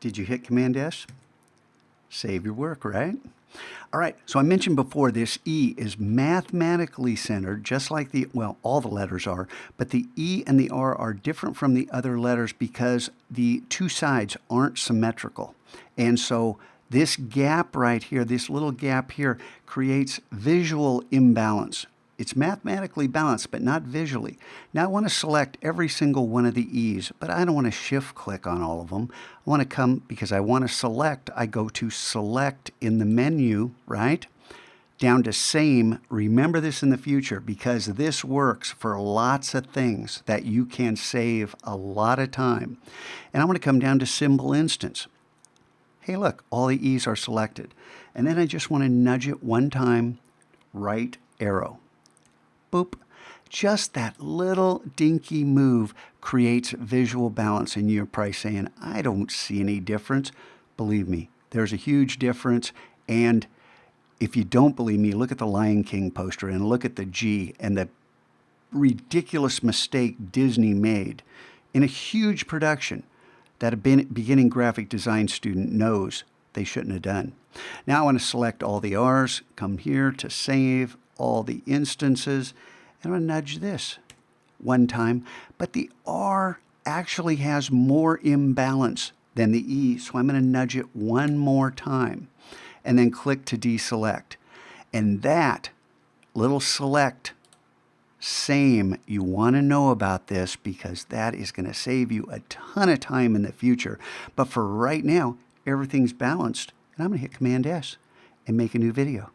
Did you hit Command S? Save your work, right? All right, so I mentioned before this E is mathematically centered, just like well, all the letters are, but the E and the R are different from the other letters because the two sides aren't symmetrical. And so this gap right here, this little gap here, creates visual imbalance. It's mathematically balanced, but not visually. Now I want to select every single one of the E's, but I don't want to shift click on all of them. I want to come, because I want to select, I go to select in the menu, right? Down to same. Remember this in the future, because this works for lots of things that you can save a lot of time. And I want to come down to symbol instance. Hey, look, all the E's are selected. And then I just want to nudge it one time, right arrow. Boop. Just that little dinky move creates visual balance, and you're probably saying, I don't see any difference. Believe me, there's a huge difference. And if you don't believe me, look at the Lion King poster and look at the G and the ridiculous mistake Disney made in a huge production that a beginning graphic design student knows they shouldn't have done. Now I want to select all the R's, come here to save all the instances, and I'm going to nudge this one time. But the R actually has more imbalance than the E, so I'm going to nudge it one more time and then click to deselect. And that little select, same, you want to know about this because that is going to save you a ton of time in the future. But for right now, everything's balanced, and I'm going to hit Command S and make a new video.